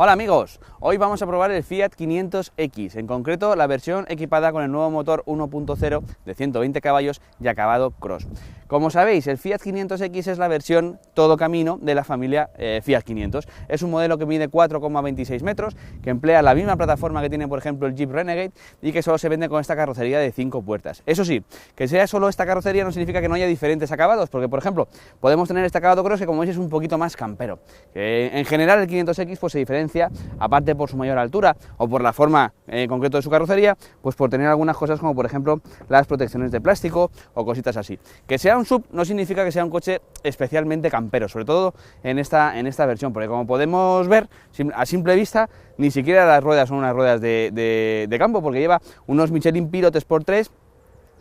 Hola amigos, hoy vamos a probar el Fiat 500X, en concreto la versión equipada con el nuevo motor 1.0 de 120 caballos y acabado Cross. Como sabéis, el Fiat 500X es la versión todo camino de la familia Fiat 500. Es un modelo que mide 4,26 metros, que emplea la misma plataforma que tiene por ejemplo el Jeep Renegade y que solo se vende con esta carrocería de 5 puertas. Eso sí, que sea solo esta carrocería no significa que no haya diferentes acabados, porque por ejemplo podemos tener este acabado Cross que como veis es un poquito más campero. En general el 500X pues se diferencia, aparte por su mayor altura o por la forma en concreto de su carrocería, pues por tener algunas cosas como por ejemplo las protecciones de plástico o cositas así. Que sea un SUV no significa que sea un coche especialmente campero, sobre todo en esta versión, porque como podemos ver a simple vista ni siquiera las ruedas son unas ruedas de campo, porque lleva unos Michelin Pilot Sport 3,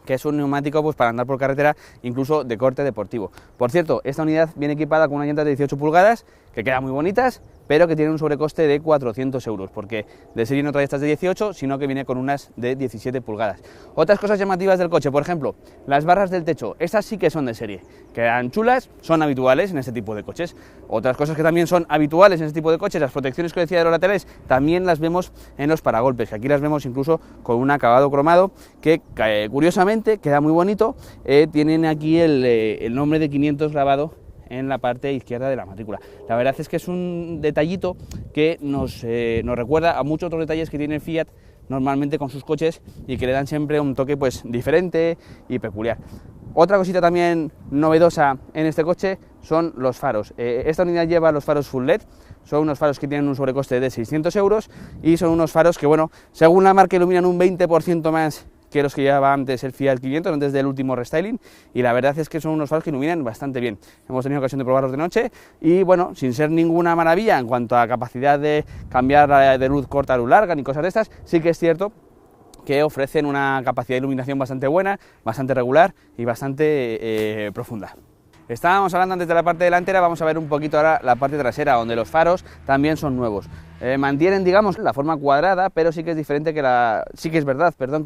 que es un neumático pues, para andar por carretera, incluso de corte deportivo. Por cierto, esta unidad viene equipada con unas llantas de 18 pulgadas, que quedan muy bonitas, pero que tienen un sobrecoste de 400 euros, porque de serie no trae estas de 18, sino que viene con unas de 17 pulgadas. Otras cosas llamativas del coche, por ejemplo, las barras del techo, estas sí que son de serie, quedan chulas, son habituales en este tipo de coches. Otras cosas que también son habituales en este tipo de coches, las protecciones que decía de los laterales, también las vemos en los paragolpes, que aquí las vemos incluso con un acabado cromado, que curiosamente queda muy bonito. Tienen aquí el nombre de 500 grabado en la parte izquierda de la matrícula. La verdad es que es un detallito que nos recuerda a muchos otros detalles que tiene Fiat normalmente con sus coches y que le dan siempre un toque pues diferente y peculiar. Otra cosita también novedosa en este coche son los faros. Esta unidad lleva los faros Full LED, son unos faros que tienen un sobrecoste de 600 euros y son unos faros que, bueno, según la marca iluminan un 20% más que los que llevaba antes el Fiat 500, antes del último restyling, y la verdad es que son unos faros que iluminan bastante bien. Hemos tenido ocasión de probarlos de noche y bueno, sin ser ninguna maravilla en cuanto a capacidad de cambiar de luz corta a luz larga ni cosas de estas, sí que es cierto que ofrecen una capacidad de iluminación bastante buena, bastante regular y bastante profunda. Estábamos hablando antes de la parte delantera, vamos a ver un poquito ahora la parte trasera, donde los faros también son nuevos. Mantienen, digamos, la forma cuadrada, pero sí que es diferente que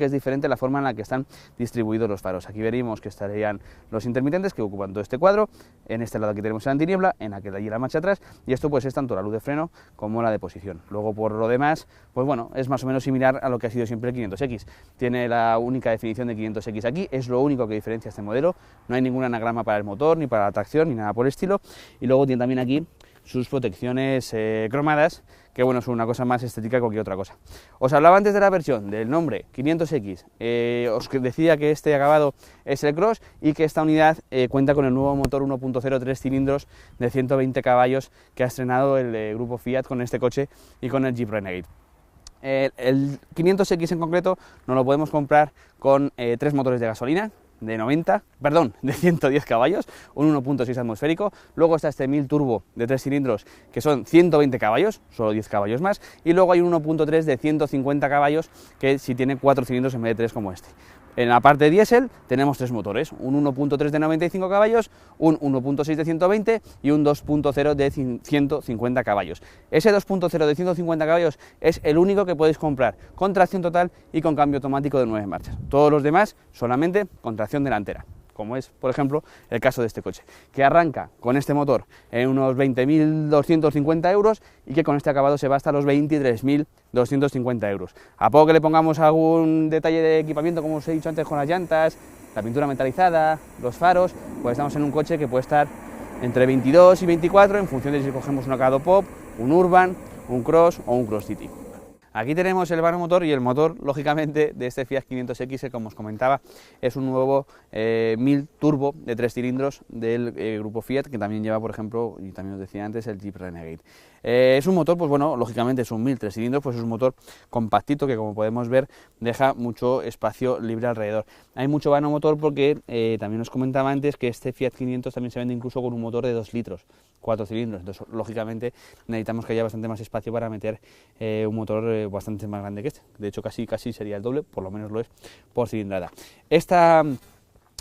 es diferente la forma en la que están distribuidos los faros. Aquí veríamos que estarían los intermitentes que ocupan todo este cuadro. En este lado aquí tenemos el antiniebla, en aquel de allí la marcha atrás, y esto pues es tanto la luz de freno como la de posición. Luego por lo demás, pues bueno, es más o menos similar a lo que ha sido siempre el 500X. Tiene la única definición de 500X aquí, es lo único que diferencia este modelo. No hay ningún anagrama para el motor, ni para la tracción, ni nada por el estilo. Y luego tiene también aquí sus protecciones cromadas, que bueno, son una cosa más estética que cualquier otra cosa. Os hablaba antes de la versión, del nombre 500X, os decía que este acabado es el Cross y que esta unidad cuenta con el nuevo motor 1.0 3 cilindros de 120 caballos que ha estrenado el grupo Fiat con este coche y con el Jeep Renegade. El 500X en concreto nos lo podemos comprar con 3 motores de gasolina, de 110 caballos, un 1.6 atmosférico, luego está este 1000 turbo de 3 cilindros que son 120 caballos, solo 10 caballos más, y luego hay un 1.3 de 150 caballos que sí tiene 4 cilindros en vez de 3 como este. En la parte diésel tenemos 3 motores, un 1.3 de 95 caballos, un 1.6 de 120 y un 2.0 de 150 caballos. Ese 2.0 de 150 caballos es el único que podéis comprar con tracción total y con cambio automático de 9 marchas. Todos los demás solamente con tracción delantera, como es, por ejemplo, el caso de este coche, que arranca con este motor en unos 20.250 euros y que con este acabado se va hasta los 23.250 euros. A poco que le pongamos algún detalle de equipamiento, como os he dicho antes, con las llantas, la pintura metalizada, los faros, pues estamos en un coche que puede estar entre 22 y 24 en función de si cogemos un acabado Pop, un Urban, un Cross o un Cross City. Aquí tenemos el vano motor y el motor, lógicamente, de este Fiat 500X, que como os comentaba, es un nuevo 1000 turbo de 3 cilindros del grupo Fiat, que también lleva, por ejemplo, y también os decía antes, el Jeep Renegade. Es un motor, pues bueno, lógicamente es un 1000 3 cilindros, pues es un motor compactito que, como podemos ver, deja mucho espacio libre alrededor. Hay mucho vano motor porque también os comentaba antes que este Fiat 500 también se vende incluso con un motor de 2 litros, 4 cilindros, entonces lógicamente necesitamos que haya bastante más espacio para meter un motor bastante más grande que este. De hecho casi sería el doble, por lo menos lo es por cilindrada. Esta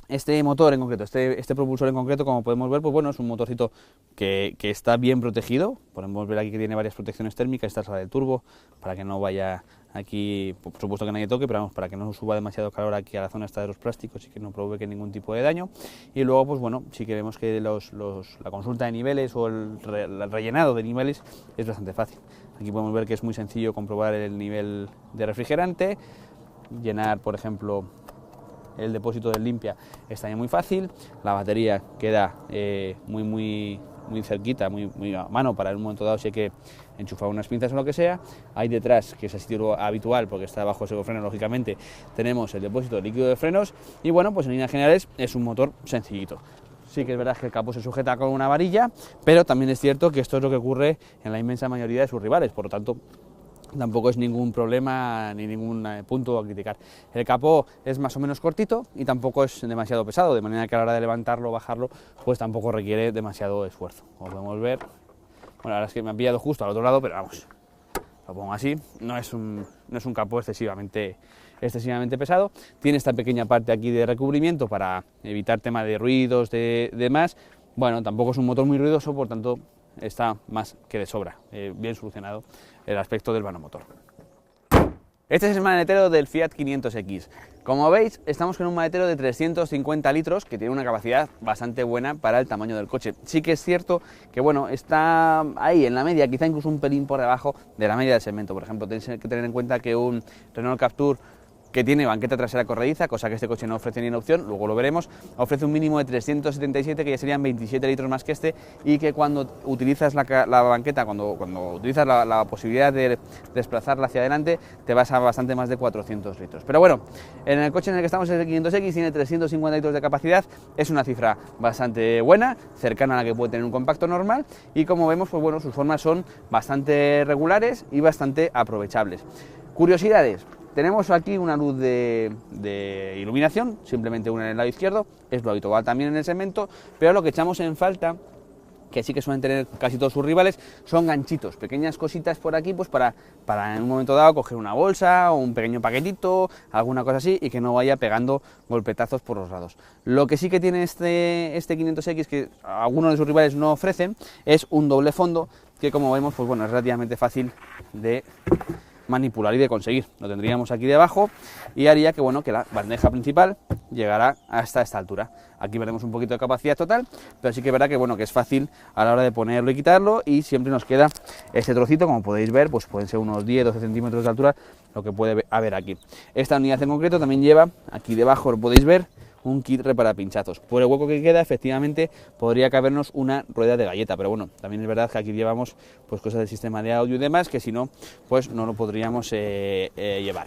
Este motor en concreto, este propulsor en concreto, como podemos ver, pues bueno, es un motorcito que está bien protegido. Podemos ver aquí que tiene varias protecciones térmicas. Esta es la de turbo, para que no vaya aquí, por supuesto que nadie toque, pero vamos, para que no suba demasiado calor aquí a la zona esta de los plásticos y que no provoque ningún tipo de daño. Y luego, pues bueno, sí que vemos que la consulta de niveles o el rellenado de niveles es bastante fácil. Aquí podemos ver que es muy sencillo comprobar el nivel de refrigerante, llenar, por ejemplo, el depósito del limpia está muy fácil, la batería queda muy cerquita, muy a mano para en un momento dado si hay que enchufar unas pinzas o lo que sea. Ahí detrás, que es así habitual porque está bajo segofreno, lógicamente, tenemos el depósito de líquido de frenos y bueno, pues en líneas generales es un motor sencillito. Sí que es verdad que el capó se sujeta con una varilla, pero también es cierto que esto es lo que ocurre en la inmensa mayoría de sus rivales, por lo tanto tampoco es ningún problema ni ningún punto a criticar. El capó es más o menos cortito y tampoco es demasiado pesado, de manera que a la hora de levantarlo o bajarlo, pues tampoco requiere demasiado esfuerzo. Como podemos ver, bueno, ahora es que me han pillado justo al otro lado, pero vamos, lo pongo así, no es un capó excesivamente pesado. Tiene esta pequeña parte aquí de recubrimiento para evitar tema de ruidos, de demás. Bueno, tampoco es un motor muy ruidoso, por tanto está más que de sobra, bien solucionado el aspecto del vanomotor. Este es el maletero del Fiat 500X. Como veis, estamos con un maletero de 350 litros que tiene una capacidad bastante buena para el tamaño del coche. Sí que es cierto que bueno, está ahí en la media, quizá incluso un pelín por debajo de la media del segmento. Por ejemplo, tenéis que tener en cuenta que un Renault Captur, que tiene banqueta trasera corrediza, cosa que este coche no ofrece ni en opción, luego lo veremos, ofrece un mínimo de 377, que ya serían 27 litros más que este, y que cuando utilizas la banqueta, cuando utilizas la posibilidad de desplazarla hacia adelante, te vas a bastante más de 400 litros. Pero bueno, en el coche en el que estamos, el 500X, tiene 350 litros de capacidad, es una cifra bastante buena, cercana a la que puede tener un compacto normal, y como vemos, pues bueno, sus formas son bastante regulares y bastante aprovechables. Curiosidades. Tenemos aquí una luz de iluminación, simplemente una en el lado izquierdo, es lo habitual también en el segmento, pero lo que echamos en falta, que sí que suelen tener casi todos sus rivales, son ganchitos, pequeñas cositas por aquí, pues para en un momento dado coger una bolsa o un pequeño paquetito, alguna cosa así, y que no vaya pegando golpetazos por los lados. Lo que sí que tiene este 500X, que algunos de sus rivales no ofrecen, es un doble fondo, que como vemos, pues bueno, es relativamente fácil de manipular y de conseguir. Lo tendríamos aquí debajo y haría que bueno, que la bandeja principal llegara hasta esta altura. Aquí veremos un poquito de capacidad total, pero sí que verá que bueno, que es fácil a la hora de ponerlo y quitarlo, y siempre nos queda este trocito, como podéis ver, pues pueden ser unos 10-12 centímetros de altura lo que puede haber aquí. Esta unidad en concreto también lleva, aquí debajo lo podéis ver, un kit repara pinchazos. Por el hueco que queda, efectivamente, podría cabernos una rueda de galleta, pero bueno, también es verdad que aquí llevamos pues cosas del sistema de audio y demás, que si no, pues no lo podríamos llevar.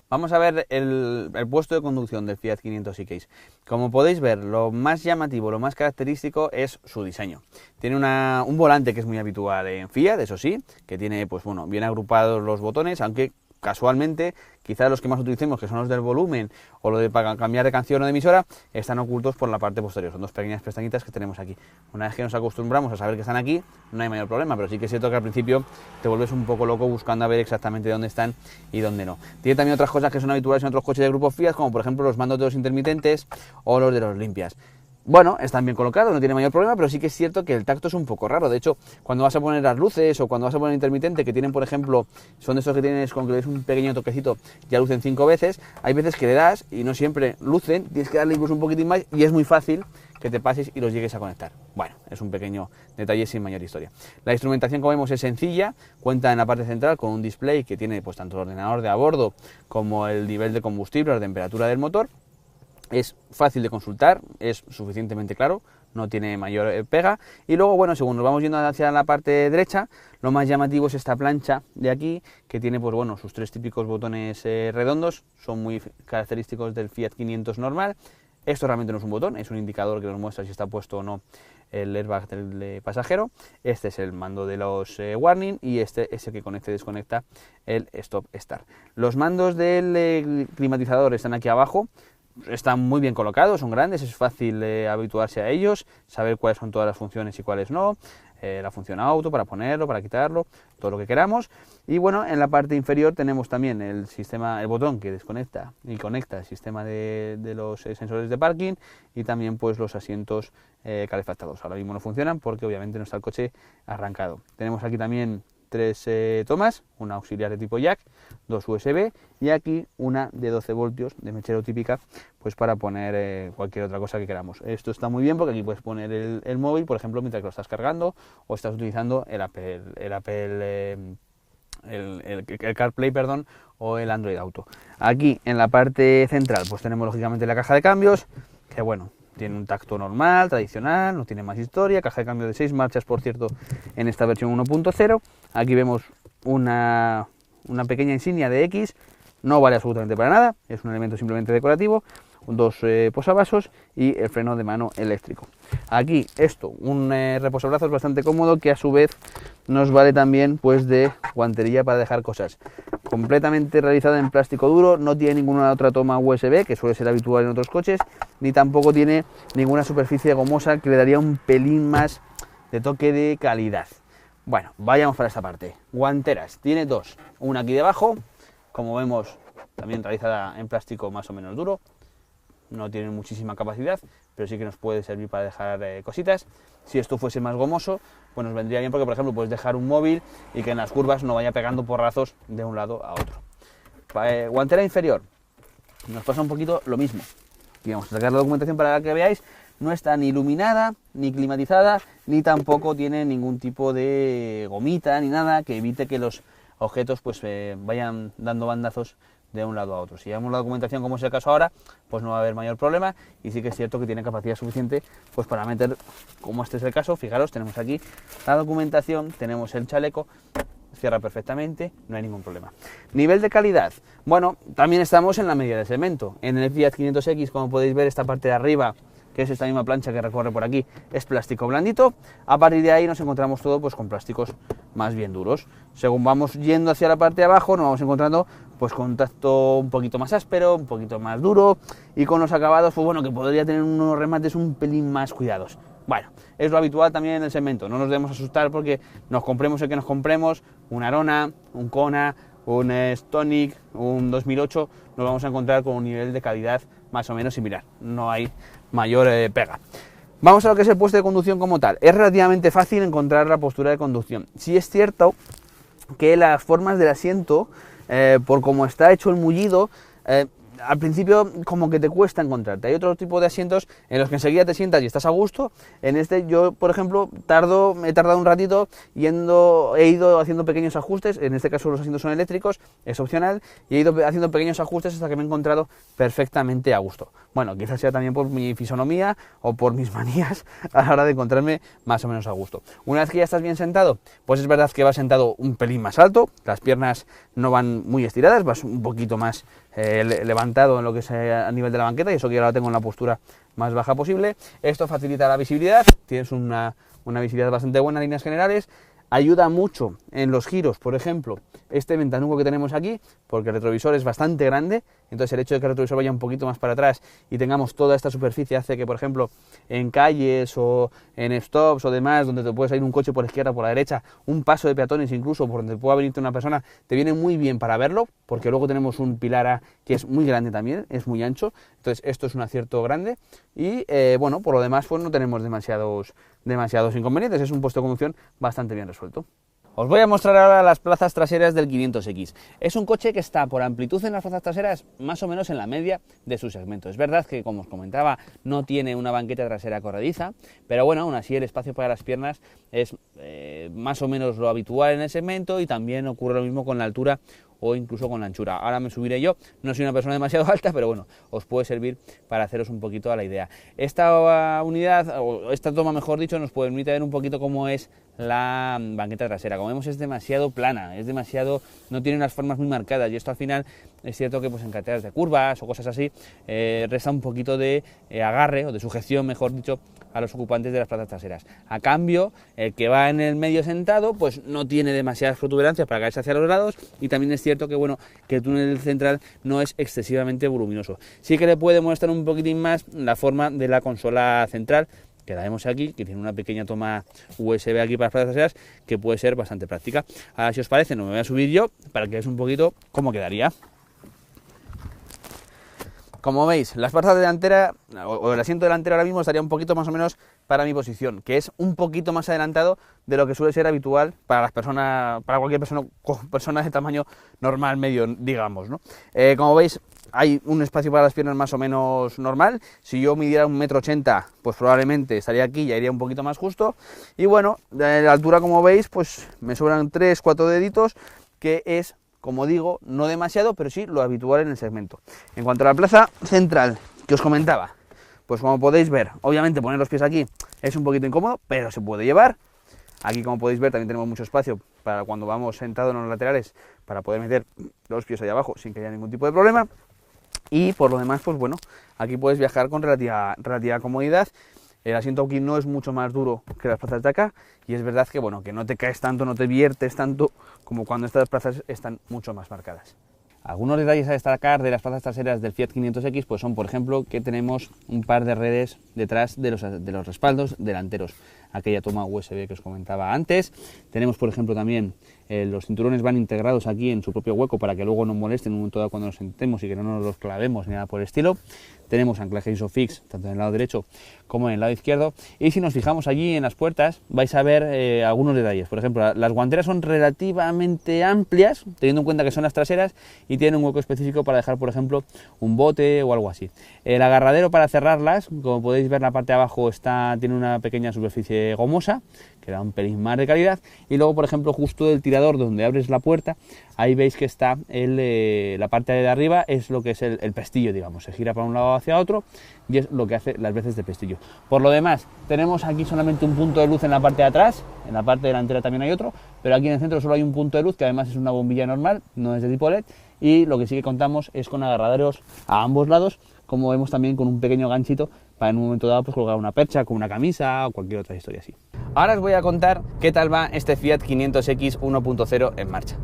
Vamos a ver el puesto de conducción del Fiat 500X. Como podéis ver, lo más llamativo, lo más característico es su diseño. Tiene un volante que es muy habitual en Fiat, eso sí, que tiene pues bueno, bien agrupados los botones, aunque casualmente, quizás los que más utilicemos, que son los del volumen o lo de para cambiar de canción o de emisora, están ocultos por la parte posterior. Son dos pequeñas pestañitas que tenemos aquí. Una vez que nos acostumbramos a saber que están aquí, no hay mayor problema, pero sí que es cierto que al principio te vuelves un poco loco buscando a ver exactamente dónde están y dónde no. Tiene también otras cosas que son habituales en otros coches de grupo Fiat, como por ejemplo los mandos de los intermitentes o los de los limpias. Bueno, están bien colocados, no tiene mayor problema, pero sí que es cierto que el tacto es un poco raro. De hecho, cuando vas a poner las luces o cuando vas a poner el intermitente, que tienen, por ejemplo, son de estos que tienes con que le des un pequeño toquecito, ya lucen 5 veces, hay veces que le das y no siempre lucen, tienes que darle incluso un poquitín más y es muy fácil que te pases y los llegues a conectar. Bueno, es un pequeño detalle sin mayor historia. La instrumentación, como vemos, es sencilla, cuenta en la parte central con un display que tiene pues tanto el ordenador de a bordo como el nivel de combustible o la temperatura del motor. Es fácil de consultar, es suficientemente claro, no tiene mayor pega. Y luego, bueno, según nos vamos yendo hacia la parte derecha, lo más llamativo es esta plancha de aquí, que tiene pues bueno, sus tres típicos botones redondos, son muy característicos del Fiat 500 normal. Esto realmente no es un botón, es un indicador que nos muestra si está puesto o no el airbag del pasajero. Este es el mando de los warning y este es el que conecta y desconecta el stop start. Los mandos del climatizador están aquí abajo. están muy bien colocados, son grandes, es fácil habituarse a ellos, saber cuáles son todas las funciones y cuáles no, la función auto para ponerlo, para quitarlo, todo lo que queramos. Y bueno, en la parte inferior tenemos también el botón que desconecta y conecta el sistema de los sensores de parking, y también pues los asientos calefactados. Ahora mismo no funcionan porque obviamente no está el coche arrancado. Tenemos aquí también 3 tomas, una auxiliar de tipo jack, 2 USB y aquí una de 12 voltios de mechero típica, pues para poner cualquier otra cosa que queramos. Esto está muy bien porque aquí puedes poner el móvil, por ejemplo, mientras que lo estás cargando o estás utilizando el CarPlay, perdón, o el Android Auto. Aquí en la parte central pues tenemos lógicamente la caja de cambios, que bueno, tiene un tacto normal, tradicional, no tiene más historia, caja de cambio de 6 marchas, por cierto, en esta versión 1.0. Aquí vemos una pequeña insignia de X, no vale absolutamente para nada, es un elemento simplemente decorativo, 2 posavasos y el freno de mano eléctrico. Aquí un reposabrazos bastante cómodo, que a su vez nos vale también pues de guantería para dejar cosas. Completamente realizada en plástico duro, no tiene ninguna otra toma USB, que suele ser habitual en otros coches, ni tampoco tiene ninguna superficie gomosa, que le daría un pelín más de toque de calidad. Bueno, vayamos para esta parte. Guanteras, tiene 2, una aquí debajo, como vemos también realizada en plástico más o menos duro, no tiene muchísima capacidad, pero sí que nos puede servir para dejar cositas. Si esto fuese más gomoso, pues nos vendría bien porque, por ejemplo, puedes dejar un móvil y que en las curvas no vaya pegando porrazos de un lado a otro. Guantera inferior, nos pasa un poquito lo mismo. Y vamos a sacar la documentación para que veáis. No está ni iluminada, ni climatizada, ni tampoco tiene ningún tipo de gomita ni nada que evite que los objetos pues vayan dando bandazos de un lado a otro. Si llevamos la documentación, como es el caso ahora, pues no va a haber mayor problema, y sí que es cierto que tiene capacidad suficiente pues para meter, como este es el caso. Fijaros, tenemos aquí la documentación, tenemos el chaleco, cierra perfectamente, no hay ningún problema. Nivel de calidad, bueno, también estamos en la media de segmento. En el Fiat 500X, como podéis ver, esta parte de arriba, que es esta misma plancha que recorre por aquí, es plástico blandito. A partir de ahí nos encontramos todo pues con plásticos más bien duros. Según vamos yendo hacia la parte de abajo, nos vamos encontrando pues con tacto un poquito más áspero, un poquito más duro, y con los acabados, pues bueno, que podría tener unos remates un pelín más cuidados. Bueno, es lo habitual también en el segmento, no nos debemos asustar porque nos compremos el que nos compremos, un Arona, un Kona, un Stonic, un 2008, nos vamos a encontrar con un nivel de calidad más o menos similar, no hay mayor pega. Vamos a lo que es el puesto de conducción como tal. Es relativamente fácil encontrar la postura de conducción. Sí es cierto que las formas del asiento, por cómo está hecho el mullido, al principio como que te cuesta encontrarte. Hay otro tipo de asientos en los que enseguida te sientas y estás a gusto. En este yo, por ejemplo, he tardado un ratito he ido haciendo pequeños ajustes. En este caso los asientos son eléctricos, es opcional, y he ido haciendo pequeños ajustes hasta que me he encontrado perfectamente a gusto. Bueno, quizás sea también por mi fisonomía o por mis manías a la hora de encontrarme más o menos a gusto. Una vez que ya estás bien sentado, pues es verdad que vas sentado un pelín más alto, las piernas no van muy estiradas, vas un poquito más levantado en lo que es a nivel de la banqueta, y eso que yo ahora tengo en la postura más baja posible. Esto facilita la visibilidad, tienes una visibilidad bastante buena en líneas generales. Ayuda mucho en los giros, por ejemplo, este ventanuco que tenemos aquí, porque el retrovisor es bastante grande, entonces el hecho de que el retrovisor vaya un poquito más para atrás y tengamos toda esta superficie hace que, por ejemplo, en calles o en stops o demás, donde te puede salir un coche por la izquierda o por la derecha, un paso de peatones incluso, por donde pueda venirte una persona, te viene muy bien para verlo, porque luego tenemos un pilar A que es muy grande también, es muy ancho, entonces esto es un acierto grande. Y bueno, por lo demás pues no tenemos demasiados inconvenientes, es un puesto de conducción bastante bien resuelto. Os voy a mostrar ahora las plazas traseras del 500X. Es un coche que está por amplitud en las plazas traseras más o menos en la media de su segmento. Es verdad que, como os comentaba, no tiene una banqueta trasera corrediza, pero bueno, aún así el espacio para las piernas es más o menos lo habitual en el segmento, y también ocurre lo mismo con la altura o incluso con la anchura. Ahora me subiré yo, no soy una persona demasiado alta, pero bueno, os puede servir para haceros un poquito a la idea. Esta unidad, o esta toma mejor dicho, nos permite ver un poquito cómo es la banqueta trasera. Como vemos, es demasiado plana, no tiene unas formas muy marcadas, y esto al final es cierto que pues en carreteras de curvas o cosas así resta un poquito de agarre o de sujeción, mejor dicho, a los ocupantes de las plazas traseras. A cambio, el que va en el medio sentado pues no tiene demasiadas protuberancias para caerse hacia los lados, y también es cierto cierto que bueno, que el túnel central no es excesivamente voluminoso. Sí que le puede molestar un poquitín más la forma de la consola central, que la vemos aquí, que tiene una pequeña toma USB aquí para las plazas traseras, que puede ser bastante práctica. Ahora, si os parece, no me voy a subir yo para que veáis un poquito cómo quedaría. Como veis, las plazas delanteras o el asiento delantero ahora mismo estaría un poquito más o menos para mi posición, que es un poquito más adelantado de lo que suele ser habitual para las personas, para cualquier persona de tamaño normal, medio, digamos, ¿no? Como veis, hay un espacio para las piernas más o menos normal. Si yo midiera 1,80 m, pues probablemente estaría aquí, ya iría un poquito más justo. Y bueno, de la altura, como veis, pues me sobran 3-4 deditos, que es, como digo, no demasiado, pero sí lo habitual en el segmento. En cuanto a la plaza central que os comentaba, pues como podéis ver, obviamente poner los pies aquí es un poquito incómodo, pero se puede llevar. Aquí, como podéis ver, también tenemos mucho espacio para cuando vamos sentados en los laterales, para poder meter los pies ahí abajo sin que haya ningún tipo de problema. Y por lo demás, pues bueno, aquí puedes viajar con relativa comodidad. El asiento aquí no es mucho más duro que las plazas de acá, y es verdad que bueno, que no te caes tanto, no te viertes tanto como cuando estas plazas están mucho más marcadas. Algunos detalles a destacar de las plazas traseras del Fiat 500X pues son, por ejemplo, que tenemos un par de redes detrás de los respaldos delanteros, aquella toma USB que os comentaba antes. Tenemos, por ejemplo, también los cinturones van integrados aquí en su propio hueco para que luego no molesten en un momento dado cuando nos sentemos y que no nos los clavemos ni nada por el estilo. Tenemos anclaje ISOFIX tanto en el lado derecho como en el lado izquierdo, y si nos fijamos allí en las puertas vais a ver algunos detalles. Por ejemplo, las guanteras son relativamente amplias, teniendo en cuenta que son las traseras, y tienen un hueco específico para dejar, por ejemplo, un bote o algo así. El agarradero para cerrarlas, como podéis ver, la parte de abajo tiene una pequeña superficie gomosa que da un pelín más de calidad, y luego, por ejemplo, justo del tirador donde abres la puerta, ahí veis que está la parte de arriba, es lo que es el pestillo, digamos, se gira para un lado hacia otro y es lo que hace las veces de pestillo. Por lo demás, tenemos aquí solamente un punto de luz en la parte de atrás, en la parte delantera también hay otro, pero aquí en el centro solo hay un punto de luz que además es una bombilla normal, no es de tipo LED, y lo que sí que contamos es con agarraderos a ambos lados, como vemos también con un pequeño ganchito para en un momento dado pues colgar una percha con una camisa o cualquier otra historia así. Ahora os voy a contar qué tal va este Fiat 500X 1.0 en marcha.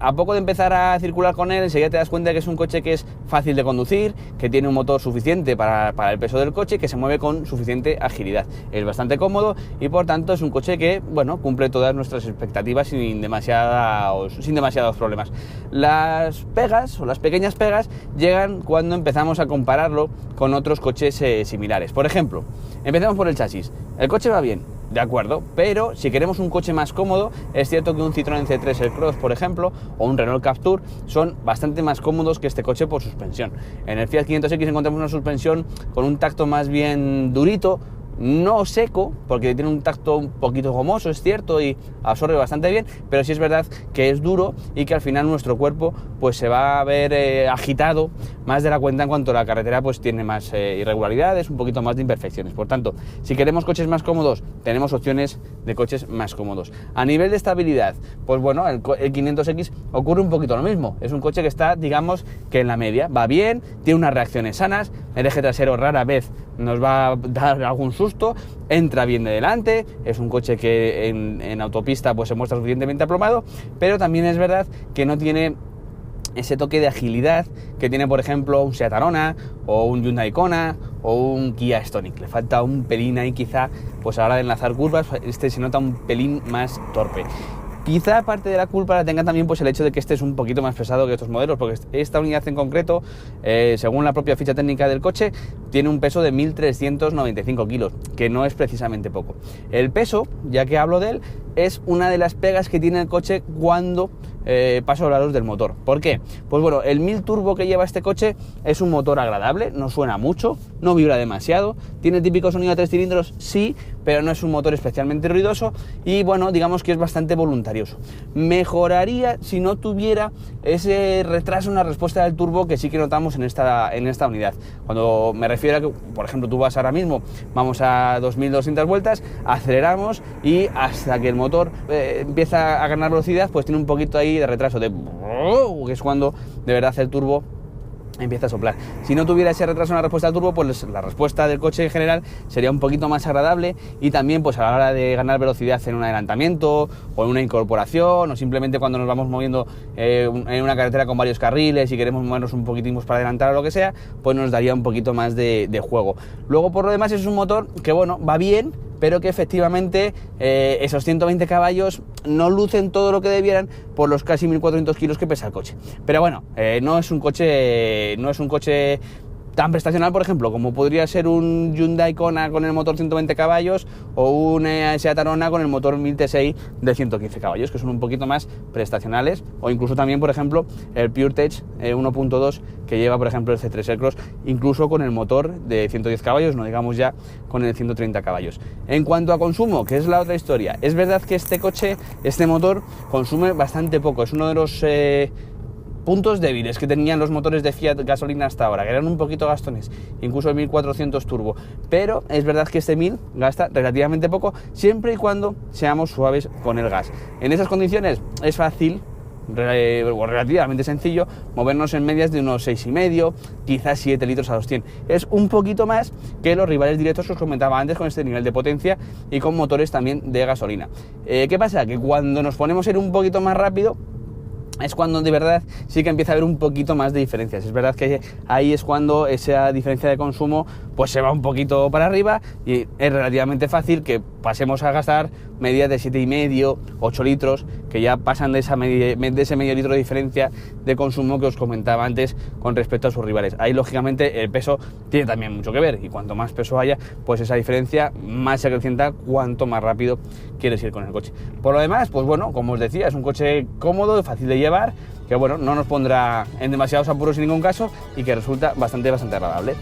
A poco de empezar a circular con él, enseguida te das cuenta que es un coche que es fácil de conducir, que tiene un motor suficiente para el peso del coche, que se mueve con suficiente agilidad. Es bastante cómodo y por tanto es un coche que, bueno, cumple todas nuestras expectativas sin demasiados problemas. Las pegas o las pequeñas pegas llegan cuando empezamos a compararlo con otros coches similares. Por ejemplo, empecemos por el chasis. El coche va bien, de acuerdo, pero si queremos un coche más cómodo, es cierto que un Citroën C3 Aircross, por ejemplo, o un Renault Captur son bastante más cómodos que este coche por suspensión. En el Fiat 500X encontramos una suspensión con un tacto más bien durito, no seco, porque tiene un tacto un poquito gomoso, es cierto, y absorbe bastante bien, pero sí es verdad que es duro y que al final nuestro cuerpo pues se va a ver agitado más de la cuenta en cuanto a la carretera pues tiene más irregularidades, un poquito más de imperfecciones. Por tanto, si queremos coches más cómodos, tenemos opciones de coches más cómodos. A nivel de estabilidad, pues bueno, el 500X ocurre un poquito lo mismo. Es un coche que está, digamos, que en la media, va bien, tiene unas reacciones sanas, el eje trasero rara vez nos va a dar algún susto, entra bien de delante, es un coche que en autopista pues se muestra suficientemente aplomado, pero también es verdad que no tiene ese toque de agilidad que tiene, por ejemplo, un Seat Arona o un Hyundai Kona o un Kia Stonic. Le falta un pelín ahí quizá, pues a la hora de enlazar curvas, se nota un pelín más torpe. Quizá parte de la culpa la tenga también pues el hecho de que este es un poquito más pesado que estos modelos, porque esta unidad en concreto, según la propia ficha técnica del coche, tiene un peso de 1.395 kilos, que no es precisamente poco. El peso, ya que hablo de él, es una de las pegas que tiene el coche cuando paso a hablaros del motor. ¿Por qué? Pues bueno, el 1000 turbo que lleva este coche es un motor agradable, no suena mucho, no vibra demasiado, tiene el típico sonido de 3 cilindros, sí, pero no es un motor especialmente ruidoso y bueno, digamos que es bastante voluntarioso. Mejoraría si no tuviera ese retraso en la respuesta del turbo que sí que notamos en esta unidad. Cuando me refiero a que, por ejemplo, tú vas ahora mismo, vamos a 2200 vueltas, aceleramos y hasta que el motor empieza a ganar velocidad, pues tiene un poquito ahí de retraso, que es cuando de verdad el turbo empieza a soplar. Si no tuviera ese retraso en la respuesta al turbo, pues la respuesta del coche en general sería un poquito más agradable, y también pues a la hora de ganar velocidad en un adelantamiento o en una incorporación, o simplemente cuando nos vamos moviendo en una carretera con varios carriles y queremos movernos un poquitín para adelantar o lo que sea, pues nos daría un poquito más de juego. Luego, por lo demás, es un motor que, bueno, va bien, pero que efectivamente esos 120 caballos no lucen todo lo que debieran por los casi 1400 kilos que pesa el coche. Pero bueno, no es un coche tan prestacional, por ejemplo, como podría ser un Hyundai Kona con el motor 120 caballos o un Seat Arona con el motor 1000 T6 de 115 caballos, que son un poquito más prestacionales, o incluso también, por ejemplo, el PureTech 1.2 que lleva, por ejemplo, el C3 Aircross, incluso con el motor de 110 caballos, no digamos ya con el 130 caballos. En cuanto a consumo, que es la otra historia, es verdad que este motor consume bastante poco, es uno de los puntos débiles que tenían los motores de Fiat gasolina hasta ahora, que eran un poquito gastones, incluso el 1400 turbo, pero es verdad que este 1000 gasta relativamente poco, siempre y cuando seamos suaves con el gas. En esas condiciones es fácil o relativamente sencillo movernos en medias de unos 6,5, quizás 7 litros a los 100. Es un poquito más que los rivales directos que os comentaba antes, con este nivel de potencia y con motores también de gasolina. ¿Qué pasa? Que cuando nos ponemos a ir un poquito más rápido, es cuando de verdad sí que empieza a haber un poquito más de diferencias. Es verdad que ahí es cuando esa diferencia de consumo pues se va un poquito para arriba, y es relativamente fácil que pasemos a gastar medidas de 7,5, 8 litros, que ya pasan de ese medio litro de diferencia de consumo que os comentaba antes con respecto a sus rivales. Ahí lógicamente el peso tiene también mucho que ver, y cuanto más peso haya, pues esa diferencia más se acrecienta cuanto más rápido quieres ir con el coche. Por lo demás, pues bueno, como os decía, es un coche cómodo, fácil de llevar, que bueno, no nos pondrá en demasiados apuros en ningún caso, y que resulta bastante agradable.